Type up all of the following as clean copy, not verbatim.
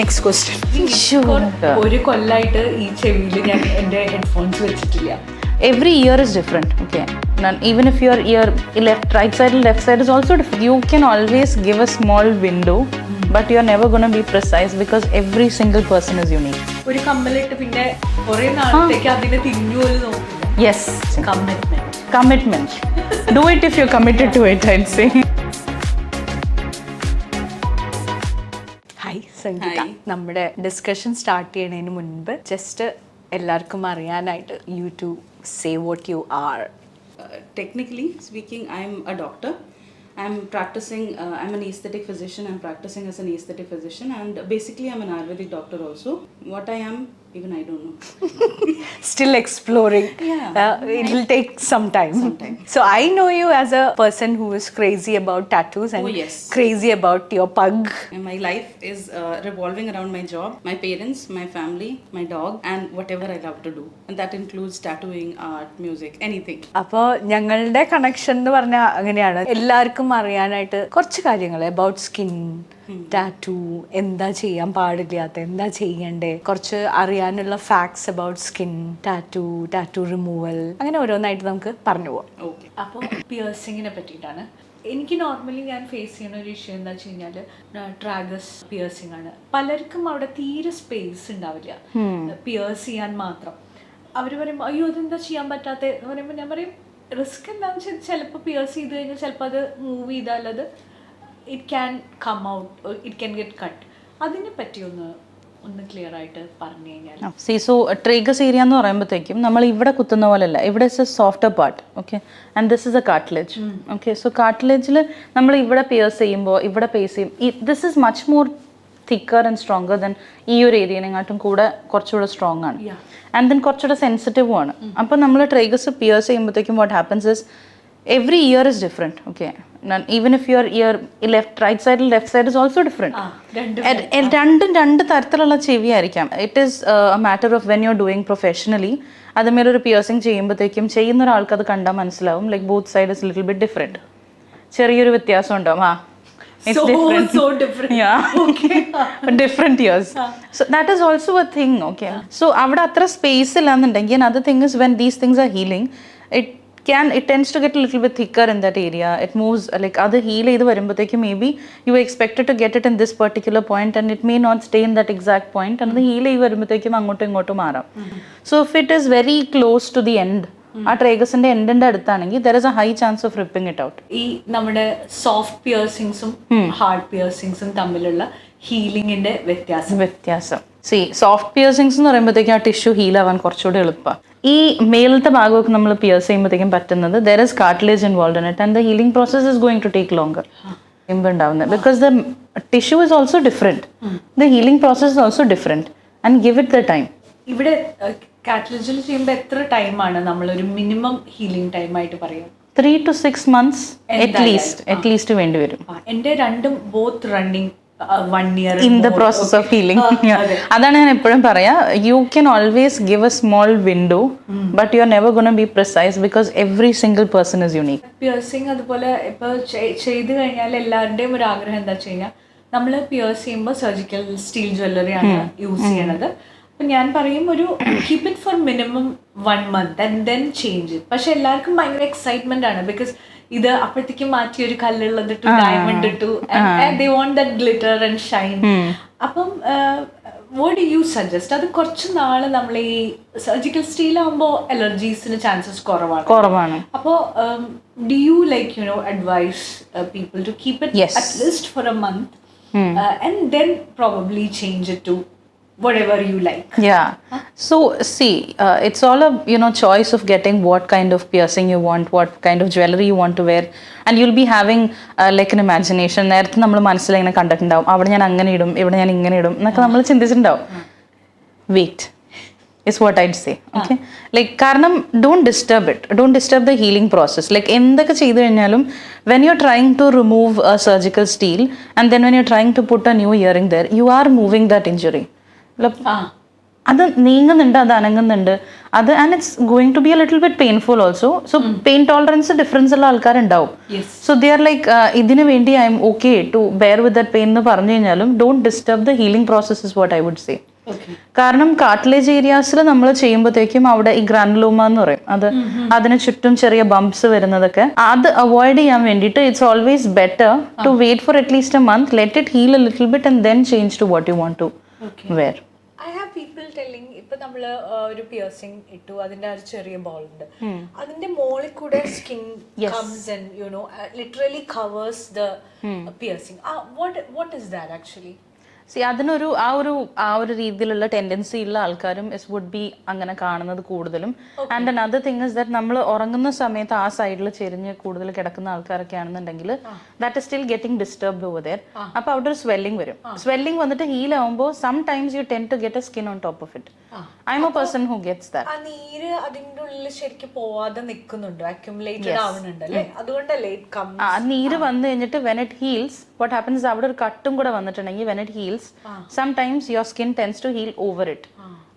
Next question. ഒരു കൊല്ലായിട്ട് ഈ ചെവിയിൽ ഞാൻ എൻ്റെ ഹെഡ്ഫോൺസ് വെച്ചിട്ടില്ല. Every ear is different, okay? Even if your ear right side is also different. You can always give a small window, but you're never going to be precise because every single person is unique. ഒരു കമ്മലിട്ട് പിന്നെ കുറേ നാളത്തേക്ക് അതിനെ തിരിഞ്ഞു പോലും നോക്കില്ല. Yes. Commitment. Do it if you're committed to it, I'd say. Hi Sangeetha. നമ്മുടെ ഡിസ്കഷൻ സ്റ്റാർട്ട് ചെയ്യുന്നതിന് മുൻപ് ജസ്റ്റ് എല്ലാവർക്കും അറിയാനായിട്ട് you to say what you are. Technically speaking, I'm a doctor. I'm practicing, I'm an aesthetic physician. I'm practicing as an aesthetic physician, and basically I'm an Ayurvedic doctor also. What I am, even I don't know. Still exploring. It will take some time. So I know you as a person who is crazy about tattoos and crazy about your pug. And my life is revolving around my job, my parents, my family, my dog, and whatever I love to do. And that includes tattooing, art, music, anything. അപ്പോൾ ഞങ്ങളുടെ connection എന്ന് പറഞ്ഞാൽ അങ്ങനെയാണ്. എല്ലാവർക്കും അറിയാനായിട്ട് കുറച്ച് കാര്യങ്ങൾ about skin, tattoo, എന്താ ചെയ്യാൻ പാടില്ലാത്ത, എന്താ ചെയ്യണ്ടേ, കുറച്ച് അറിയാനുള്ള facts about skin, tattoo removal, അങ്ങനെ ഓരോന്നായിട്ട് നമുക്ക് പറഞ്ഞു പോവാം. അപ്പോൾ പിയേഴ്സിങ്ങിനെ പറ്റിയിട്ടാണ്. എനിക്ക് നോർമലി ഞാൻ ഫേസ് ചെയ്യുന്ന ഒരു ഇഷ്യൂ എന്താ വെച്ച് കഴിഞ്ഞാൽ ട്രാഗസ് പിയേഴ്സിംഗ് ആണ്. പലർക്കും അവിടെ തീരെ സ്പേസ് ഉണ്ടാവില്ല പിയേഴ്സ് ചെയ്യാൻ മാത്രം. അവർ പറയുമ്പോൾ അയ്യോ അതെന്താ ചെയ്യാൻ പറ്റാത്ത എന്ന് പറയുമ്പോൾ ഞാൻ പറയും റിസ്ക് എന്താണെന്ന് വെച്ചാൽ ചിലപ്പോൾ പിയേഴ്സ് ചെയ്ത് കഴിഞ്ഞാൽ ചിലപ്പോൾ അത് മൂവ് ചെയ്താൽ അത് it can come out, it can get cut. അതിനെ പറ്റി ഒന്ന് ക്ലിയർ ആയിട്ട് പറഞ്ഞു കഴിഞ്ഞാൽ. സോ ട്രേഗസ് ഏരിയ എന്ന് പറയുമ്പോഴത്തേക്കും നമ്മൾ ഇവിടെ കുത്തുന്ന പോലെയല്ല, ഇവിടെ is a softer part, okay, and this is a cartilage, okay. So കാർട്ടിലേജിൽ നമ്മൾ ഇവിടെ പിയേഴ്സ് ചെയ്യുമ്പോൾ ഇവിടെ പേസ് ചെയ്യും. This is much more thicker and stronger than ഈ ഒരു ഏരിയനെക്കാട്ടും കൂടെ കുറച്ചുകൂടെ സ്ട്രോങ് ആണ്, ആൻഡ് ദെൻ കുറച്ചുകൂടെ സെൻസിറ്റീവും ആണ്. അപ്പോൾ നമ്മൾ ട്രേഗസ് പിയേഴ്സ് ചെയ്യുമ്പോഴത്തേക്കും what happens is every ear is different, okay? Even if your ear right side is also different. രണ്ട് തരത്തിലുള്ള ചെവി ആയിരിക്കാം. It is a matter of when you are doing professionally. അതുമേലെ ഒരു പിയേഴ്സിങ് ചെയ്യുമ്പോഴത്തേക്കും ചെയ്യുന്ന ഒരാൾക്ക് അത് കണ്ടാൽ മനസ്സിലാവും, like both side is little bit different. ചെറിയൊരു വ്യത്യാസം ഉണ്ടാവും. Different ears. So that is also a thing, okay? So അവിടെ അത്ര സ്പേസ് ഇല്ലാന്നുണ്ടെങ്കിൽ another thing is when these things are healing, it tends to get a little bit thicker in that area. It moves like other heal ചെയ്ത് വരുമ്പോഴത്തേക്കും maybe you expected to get it in this particular point and it may not stay in that exact point, and അത് heal ചെയ്ത് വരുമ്പോഴത്തേക്കും അങ്ങോട്ടും ഇങ്ങോട്ടും മാറാം. So if it is very close to the end, ആ ട്രേഗസിന്റെ എൻഡിന്റെ അടുത്താണെങ്കിൽ there is a high chance of ripping it out. ഈ നമ്മുടെ സോഫ്റ്റ് പിയേഴ്സിങ്സും ഹാർഡ് പിയേഴ്സിങ്സും തമ്മിലുള്ള ഹീലിംഗിന്റെ വ്യത്യാസം സോഫ്റ്റ് പിയേഴ്സിങ്സ് എന്ന് പറയുമ്പോഴത്തേക്കും ആ ടിഷ്യൂ ഹീൽ ആവാൻ കുറച്ചുകൂടി എളുപ്പമാണ്. ഈ മേലത്തെ ഭാഗമൊക്കെ നമ്മൾ പിയേഴ്സ് ചെയ്യുമ്പോഴത്തേക്കും പറ്റുന്നത് there is cartilage involved in it and the healing process is going to take longer. ഉണ്ടാവുന്നത് because the tissue is also different, the healing process is also different, and give it the time. ഇവിടെ കാർട്ടിലേജിൽ ചെയ്യുമ്പോൾ എത്ര ടൈമാണ് നമ്മളൊരു minimum healing time ആയിട്ട് പറയാം? 3 to 6 months at least വേണ്ടി വരും. എൻ്റെ രണ്ടും both running 1 year in the process of healing. അതാണ് ഞാൻ എപ്പോഴും പറയാ, you can always give a small window, but you're never going to be precise because every single person is unique. Piercing അതുപോലെ ഇപ്പോൾ ചെയ്ത് കഴിഞ്ഞാൽ എല്ലാവരുടെയും ഒരു ആഗ്രഹം എന്താ വെച്ച് കഴിഞ്ഞാൽ നമ്മൾ പിയേഴ്സ് ചെയ്യുമ്പോൾ സർജിക്കൽ സ്റ്റീൽ ജ്വല്ലറി ആണ് യൂസ് ചെയ്യണത്. അപ്പം ഞാൻ പറയും ഒരു keep it for minimum 1 month and then change it. പക്ഷെ എല്ലാവർക്കും ഭയങ്കര എക്സൈറ്റ്മെന്റ് ആണ് ബിക്കോസ് ഇത് അപ്പോഴത്തേക്കും മാറ്റി ഒരു കല്ലുള്ളത് ഇട്ടു, ഡയമണ്ട് ഇട്ടു, they want that glitter and shine. അപ്പം what do you suggest? അത് കുറച്ച് നാള് നമ്മൾ ഈ സർജിക്കൽ സ്റ്റീൽ ആകുമ്പോൾ അലർജീസിന് ചാൻസസ് കുറവാണ്. അപ്പോൾ do you advise people to keep it at least for a month and then probably change it to whatever you like? So see, it's all a choice of getting what kind of piercing you want, what kind of jewelry you want to wear, and you'll be having like an imagination. നേരത്തെ നമ്മൾ മനസ്സിൽ ഇങ്ങനെ കണ്ടിട്ടുണ്ടാവും, അവിടെ ഞാൻ അങ്ങനെ ഇടും, ഇവിടെ ഞാൻ ഇങ്ങനെ ഇടും എന്നൊക്കെ നമ്മൾ ചിന്തിച്ചിട്ടുണ്ടാവും. Wait is what I'd say, okay? Like കാരണം don't disturb the healing process. Like എന്തൊക്കെ ചെയ്തു കഴിഞ്ഞാലും when you're trying to remove a surgical steel and then when you're trying to put a new earring there, you are moving that injury. അത് നീങ്ങുന്നുണ്ട്, അത് അനങ്ങുന്നുണ്ട്, അത് and it's going to be a little bit painful also. So pain tolerance difference ഉള്ള ആൾക്കാരുണ്ടാവും. So they are like ഇതിന് വേണ്ടി I'm okay to bear with that pain എന്ന് പറഞ്ഞു കഴിഞ്ഞാലും don't disturb the healing process is what I would say. കാരണം cartilage ഏരിയാസിൽ നമ്മൾ ചെയ്യുമ്പോഴത്തേക്കും അവിടെ ഈ ഗ്രാനുലോമ എന്ന് പറയും, അതിന് ചുറ്റും ചെറിയ ബംപ്സ് വരുന്നതൊക്കെ, അത് അവോയ്ഡ് ചെയ്യാൻ വേണ്ടിയിട്ട് it's always better to wait for at least a month, let it heal a little bit and then change to what you want to wear. I have people telling, ഇപ്പൊ നമ്മള് ഒരു പിയർസിംഗ് ഇട്ടു, അതിന്റെ ഒരു ചെറിയ ബോൾ ഉണ്ട്, അതിന്റെ മോളിൽ കൂടെ skin comes and you know literally covers the piercing. What is that actually? അതിനൊരു ആ ഒരു രീതിയിലുള്ള ടെൻഡൻസി ഉള്ള ആൾക്കാരും വുഡ് ബി അങ്ങനെ കാണുന്നത് കൂടുതലും. And another thing is that നമ്മൾ ഉറങ്ങുന്ന സമയത്ത് ആ സൈഡിൽ ചെരിഞ്ഞ് കൂടുതൽ കിടക്കുന്ന ആൾക്കാരൊക്കെ ആണെന്നുണ്ടെങ്കിൽ that is still getting disturbed over there. അപ്പൊ അവിടെ ഒരു സ്വെല്ലിംഗ് വരും. സ്വെല്ലിംഗ് വന്നിട്ട് ഹീൽ ആവുമ്പോൾ sometimes you tend to get a skin on top of it. I'm a person who gets that. ആ നീര് അതിന്റെ ഉള്ളിൽ ശരിക്കും പോവാതെ നിൽക്കുന്നുണ്ട്, അക്യുമുലേറ്റഡ് ആവുന്നുണ്ട് അല്ലേ? അതുകൊണ്ടല്ലേ ആ നീര് വന്നു കഴിഞ്ഞിട്ട് when it heels what happens is അവിടെ ഒരു കട്ടും കൂടെ വന്നിട്ടുണ്ടെങ്കിൽ when it heals sometimes your skin tends to heal over it,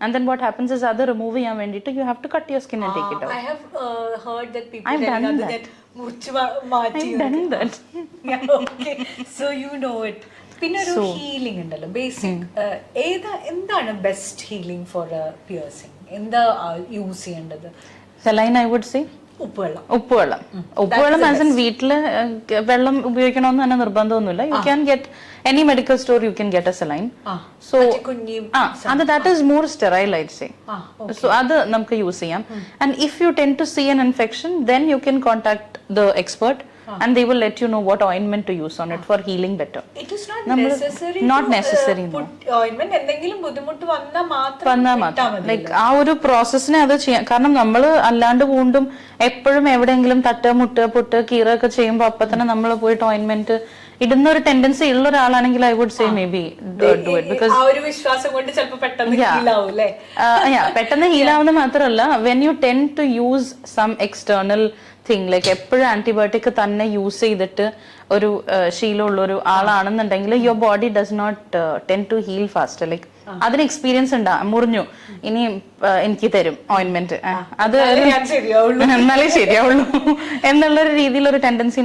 and then what happens is അത് റിമൂവ് ചെയ്യാൻ വേണ്ടിയിട്ട് you have to cut your skin and take it out. I have heard that people telling that മുറിച്ച് മാറ്റി. I've done that. Okay, so you know it. പിന്നെ ഒരു healing ഉണ്ടല്ലോ basic, എന്താണ് best healing four പിയർസിംഗ്? എന്താ use ചെയ്യേണ്ടത്? Saline I would say. ഉപ്പുവെള്ളം as in വീട്ടില് വെള്ളം ഉപയോഗിക്കണമെന്ന് തന്നെ നിർബന്ധമൊന്നുമില്ല. You can get any medical store, you can get a saline. So അത് that is more sterile I say. So അത് നമുക്ക് യൂസ് ചെയ്യാം. And if you tend to see an infection then you can contact the expert and they will let you know what ointment to use on it for healing better. It is not necessary to put ointment. എന്തെങ്കിലും ബുദ്ധിമുട്ട് വന്നാൽ മാത്രം like ആ ഒരു പ്രോസസ്സിനെ അത് ചെയ്യാം. കാരണം നമ്മൾ അല്ലാണ്ട് വീണ്ടും എപ്പോഴും എവിടെയെങ്കിലും തട്ട് മുട്ട് പൊട്ട് കീറൊക്കെ ചെയ്യുമ്പോൾ അപ്പൊ തന്നെ നമ്മൾ പോയിട്ട് ഓയിന്റ്മെന്റ് ഇടുന്ന ഒരു ടെൻഡൻസി ഉള്ള ഒരാളാണെങ്കിൽ I would say maybe do it because ആ ഒരു വിശ്വാസം കൊണ്ട് ചിലപ്പോൾ പെട്ടെന്ന് ഹീൽ ആവും അല്ലേ? പെട്ടെന്ന് ഹീൽ ആവുന്ന മാത്രമല്ല, when you tend to use some external thing like എപ്പോഴും ആന്റിബയോട്ടിക് തന്നെ യൂസ് ചെയ്തിട്ട് ഒരു ശീലമുള്ള ഒരു ആളാണെന്നുണ്ടെങ്കിൽ your body does not tend to heal fast. Like അതിന് എക്സ്പീരിയൻസ് ഉണ്ടാ, മുറിഞ്ഞു ഇനി എനിക്ക് തരും ഓയിന്റ്മെന്റ്, അത് എന്നാലേ ശരിയാവുള്ളൂ എന്നുള്ളൊരു രീതിയിലൊരു tendency.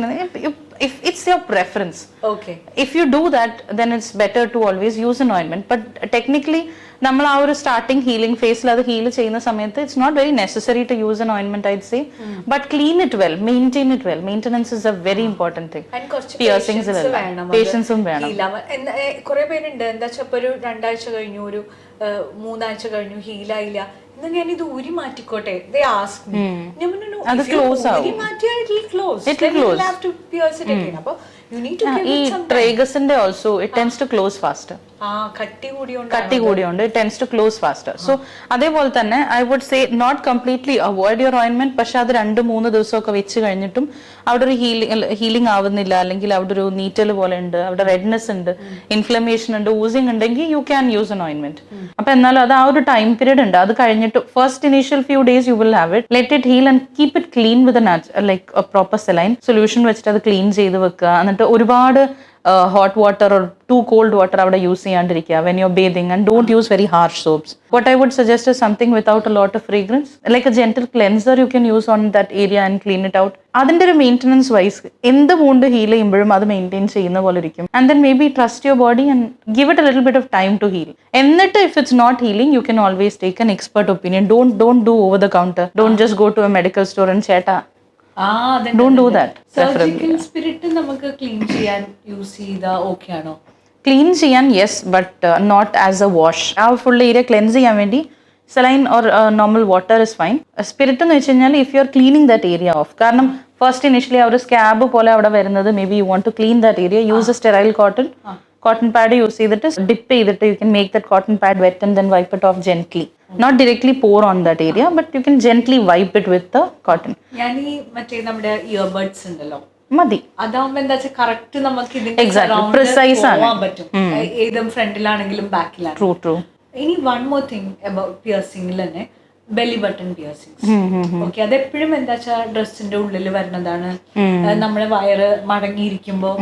If it's your preference, okay, if you do that then it's better to always use an ointment. But technically നമ്മൾ ആ ഒരു സ്റ്റാർട്ടിംഗ് ഹീലിംഗ് ഫേസിൽ അത് ഹീൽ ചെയ്യുന്ന സമയത്ത് it's not very necessary to use an ointment I'd say. But clean it well, maintain it well. Maintenance is a very important thing. പിയേഴ്സിംഗ്സിലെല്ലാം പേഷ്യൻസും വേണം. കുറെ പേരുണ്ട് എന്താ വെച്ചാൽ ഇപ്പൊ ഒരു 2 ആഴ്ച കഴിഞ്ഞു, ഒരു 3 ആഴ്ച കഴിഞ്ഞു, ഹീലായില്ല, എന്നാ ഞാൻ ഇത് ഊരി മാറ്റിക്കോട്ടെ. അത് ക്ലോസ് ആവും. ഈ ട്രേഗസിന്റെ also it tends to close faster. കട്ടി കൂടിയോണ്ട് it tends to close faster. So അതേപോലെ തന്നെ I would say not completely avoid your ointment. പക്ഷെ അത് 2-3 ദിവസമൊക്കെ വെച്ച് കഴിഞ്ഞിട്ടും അവിടെ ഒരു ഹീലിംഗ് ആവുന്നില്ല, അല്ലെങ്കിൽ അവിടെ ഒരു നീറ്റൽ പോലെ ഉണ്ട്, അവിടെ റെഡ്നെസ് ഉണ്ട്, ഇൻഫ്ലമേഷൻ ഉണ്ട്, ഊസിംഗ് ഉണ്ടെങ്കിൽ you can use an ointment. അപ്പൊ എന്നാലും അത് ആ ഒരു ടൈം പീരീഡ് ഉണ്ട്. അത് കഴിഞ്ഞിട്ട് first initial few days you will have it, let it heal and keep it clean with like proper saline solution വെച്ചിട്ട് അത് ക്ലീൻ ചെയ്ത് വെക്കുക. എന്നിട്ട് ഒരുപാട് hot water or too cold water avada use cheyandirikka when you're bathing, and don't use very harsh soaps. What I would suggest is something without a lot of fragrance, like a gentle cleanser you can use on that area and clean it out. adinte oru maintenance wise endu wound heal cheyyumbozhum adu maintain cheyyuna pole irikkum, and then maybe trust your body and give it a little bit of time to heal. Ennittu if it's not healing you can always take an expert opinion. Don't do over the counter. Don't just go to a medical store and cheta. Don't do that. Surgical spirit നമുക്ക് clean ചെയ്യാൻ use ചെയ്താൽ okay ആണോ? Clean ചെയ്യാൻ yes, but not as a wash. ആ full area cleanse ചെയ്യാൻ വേണ്ടി saline or normal water is fine. Spirit എന്ന് വെച്ച് കഴിഞ്ഞാൽ if you are cleaning that area off, കാരണം ഫസ്റ്റ് ഇനിഷ്യലി ആ ഒരു സ്കാബ് പോലെ അവിടെ വരുന്നത്, maybe you want to clean that area, use a sterile cotton pad use ചെയ്തിട്ട് ഡിപ്പ് ചെയ്തിട്ട് U can make that cotton pad wet and then wipe it off gently. Not directly pour on that area, but you can gently wipe it with the cotton. Yani മറ്റേ നമ്മുടെ earbuds ഉണ്ടല്ലോ, മതി. അതാവുമ്പോ എന്താ വെച്ചാൽ correct നമുക്ക് ഇതിന്റെ precise ആണ്, പറ്റും ഏതും ഫ്രണ്ടിലാണെങ്കിലും ബാക്കിലാണ്. True true. ഇനി വൺ മോർ തിങ് അബൌട്ട് പിയർസിംഗിൽ തന്നെ ബെല്ലി ബട്ടൺ പിയർസിംഗ്സ്. ഓക്കെ, അതെപ്പോഴും എന്താ വെച്ചാൽ ഡ്രസ്സിന്റെ ഉള്ളിൽ വരുന്നതാണ്, നമ്മളെ വയറ് മടങ്ങിയിരിക്കുമ്പോ.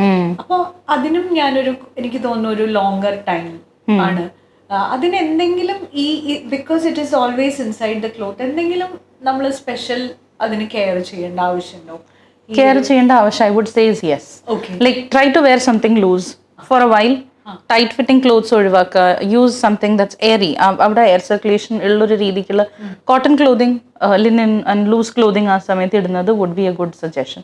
അപ്പൊ അതിനും ഞാനൊരു എനിക്ക് തോന്നുന്നു ഒരു ലോങ്ങർ ടൈം ആണ് അതിന് എന്തെങ്കിലും because it is always inside the cloth എന്തെങ്കിലും നമ്മൾ സ്പെഷ്യൽ അതിന് കെയർ ചെയ്യേണ്ട ആവശ്യമുണ്ടോ? കെയർ ചെയ്യേണ്ട ആവശ്യം I would say is yes. Like try to wear something loose for a while. Tight fitting clothes ഒഴിവാക്കുക. Use something that's airy. അവിടെ air circulation ഉള്ളൊരു രീതിക്കുള്ള cotton clothing, linen and loose clothing ആ സമയത്ത് ഇടുന്നത് would be a good suggestion.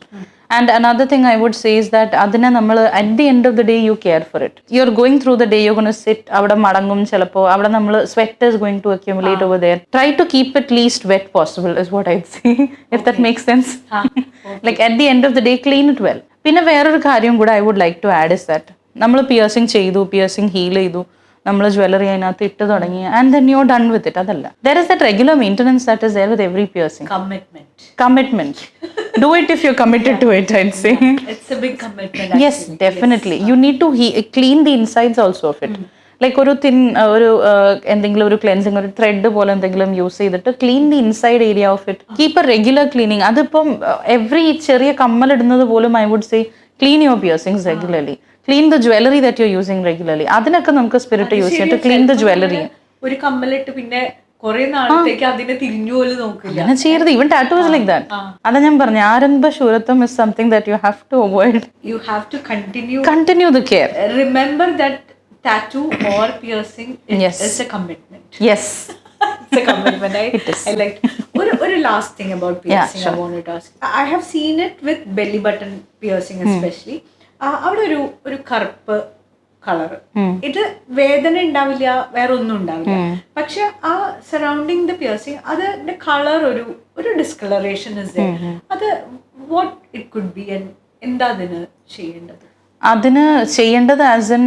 And another thing I would say is that അതിനെ നമ്മൾ at the end of the day you care for it. You are going through the day you gonna sit, അവിടെ മടങ്ങും ചിലപ്പോൾ, അവിടെ നമ്മൾ sweat is going to accumulate over there. Try to keep it least wet possible is what I say, if that makes sense. Like at the end of the day clean it well. പിന്നെ വേറൊരു കാര്യം കൂടെ I would like to add is that നമ്മൾ piercing ചെയ്തു, piercing heal ചെയ്തു, നമ്മൾ jewellery അതിനകത്ത് ഇട്ട് തുടങ്ങി, and then you are done with it. അതല്ല, there is that regular maintenance that is there with every piercing. Commitment. Do it if you're committed to it, I'd say. It's a big commitment. Yes, definitely. You need to clean the insides also of it. Like ഒരു thin ഒരു എന്തെങ്കിലും ഒരു cleansing, ഒരു thread പോലെ എന്തെങ്കിലും use ചെയ്തിട്ട് clean the inside area of it. Keep a regular cleaning. അതിപ്പം every ചെറിയ കമ്മലിടുന്നത് പോലും I would say clean your piercings regularly. Clean the jewellery that you are using regularly. അതിനൊക്കെ നമുക്ക് സ്പിരിറ്റ് യൂസ് ചെയ്തിട്ട് ക്ലീൻ ദ ജ്വല്ലറി. ഒരു കമ്മലിട്ട് പിന്നെ കുറെ നാളത്തേക്ക് അതിനെ തിരിഞ്ഞു പോലും നോക്കില്ല. അങ്ങനെ ചെയ്യരുത്. Even tattoos like that. അതാ ഞാൻ പറഞ്ഞു, ആരംഭ ശൂരത്വം is something that you have to avoid. You have to continue the care. Remember that tattoo or piercing is a commitment. Yes. It's a commitment. It is. I like one last thing about piercing. Sure. I wanted to ask. I have seen it with belly button piercing especially. അവിടെ ഒരു കറുപ്പ് colour, ഇത് വേദന ഉണ്ടാവില്ല, വേറെ ഒന്നും ഉണ്ടാവില്ല. പക്ഷെ ആ സറൗണ്ടിങ് ദ പിയേഴ്സിങ് അതിന്റെ കളർ ഒരു ഡിസ്കളറേഷൻ ഇസ്. അത് what it could be and എന്താ അതിന് ചെയ്യേണ്ടത്? അതിന് ചെയ്യേണ്ടത് ആസ് എൻ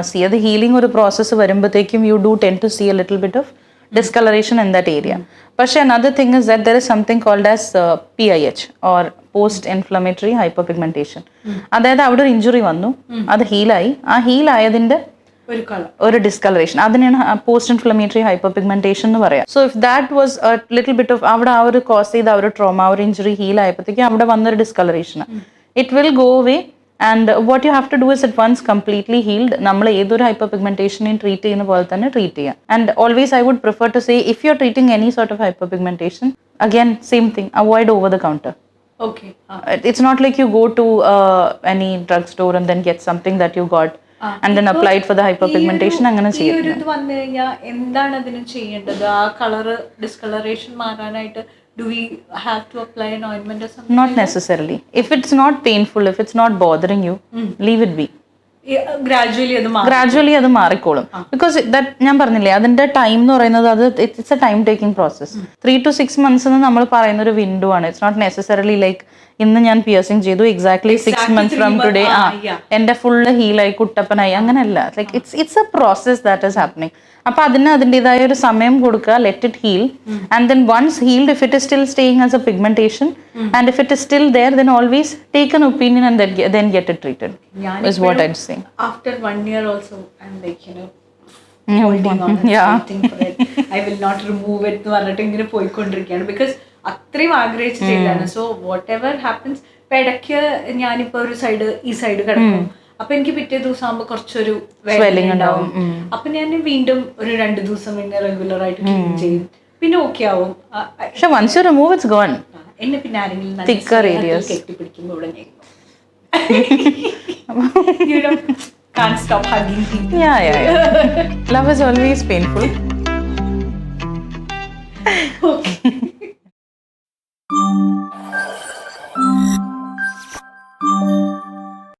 സി, അത് ഹീലിംഗ് ഒരു പ്രോസസ്സ് വരുമ്പോഴത്തേക്കും you do tend to see a little bit of discoloration in that area. പക്ഷേ another thing is that there is something called as PIH or post inflammatory hyperpigmentation. അതായത് അവിടെ ഒരു injury വന്നു, അത് ഹീലായി, ആ ഹീലായതിന്റെ ഒരു ഡിസ്കളറേഷൻ, അതിനാണ് പോസ്റ്റ് ഇൻഫ്ലമേറ്ററി ഹൈപ്പർ പിഗ്മെന്റേഷൻ എന്ന് പറയാം. So if that was little bit of അവിടെ ആ ഒരു കോസ് ചെയ്ത ആ ഒരു ട്രോമ, ആ ഒരു ഇഞ്ചുറി ഹീൽ ആയപ്പോഴത്തേക്കും അവിടെ വന്നൊരു discolouration, it will go away. And what you have to do is it once completely healed നമ്മൾ ഏതൊരു ഹൈപ്പർ പിഗ്മെന്റേഷനെയും ട്രീറ്റ് ചെയ്യുന്ന പോലെ തന്നെ ട്രീറ്റ് ചെയ്യാം. And always I would prefer to say if you are treating any sort of hyper pigmentation, again same thing, avoid over the counter. Okay. It's not like you go to any drugstore and then get something that you got and then apply it for the hyperpigmentation. അങ്ങനെ ചെയ്യരുത്. ഇത് വന്നു കഴിഞ്ഞാൽ എന്താണ് അതിന് ചെയ്യേണ്ടത്? ആ colour discolouration മാറാനായിട്ട് do we have to apply an ointment or something? Not necessarily. If it's not painful, if it's not bothering you, leave it be. Gradually അത് മാറിക്കോളും. ബിക്കോസ് ദാറ്റ് ഞാൻ പറഞ്ഞില്ലേ, അതിന്റെ ടൈം എന്ന് പറയുന്നത് അത് it's A time taking process. 3 to 6 months എന്ന് നമ്മൾ പറയുന്ന ഒരു വിൻഡോ ആണ്. ഇറ്റ്സ് നോട്ട് നെസസറിലി ലൈക്ക് ഇന്ന് ഞാൻ പിയേഴ്സിംഗ് ചെയ്തു എക്സാക്ട്ലി 6 months ഫ്രം ടുഡേ എന്റെ ഫുള്ള് ഹീലായി കുട്ടപ്പനായി, അങ്ങനെയല്ല. Like it's a process that is happening. അപ്പൊ അതിന് അതിൻ്റെതായ ഒരു സമയം കൊടുക്കുക, let it heal, and then once healed, if it is still staying as a pigmentation and if it is still there, then always take an opinion and then get it treated is what I'd say. After 1 year also I'm like, holding on and waiting for it. I will not remove it എന്ന് പറഞ്ഞിട്ട് ഇങ്ങനെ പോയിക്കൊണ്ടിരിക്കുകയാണ്. Because അത്രയും ആഗ്രഹിച്ച് ചെയ്താണ്. So what ever happens, ഇപ്പം ഇടയ്ക്ക് ഞാനിപ്പോൾ ഒരു സൈഡ് ഈ സൈഡ് കിടക്കും, അപ്പൊ എനിക്ക് പിറ്റേ ദിവസം ആകുമ്പോൾ കുറച്ചൊരു വേദന ഉണ്ടാവും. അപ്പൊ ഞാൻ വീണ്ടും ഒരു 2 ദിവസം പിന്നെ റെഗുലർ ആയിട്ട് ക്ലീൻ ചെയ്യും, പിന്നെ ഓക്കെ ആവും. എന്നെ പിന്നെ ആരെങ്കിലും കെട്ടിപ്പിടിക്കുമ്പോ ഇവിടെ can't stop hugging people. Yeah. Love is always painful. Okay.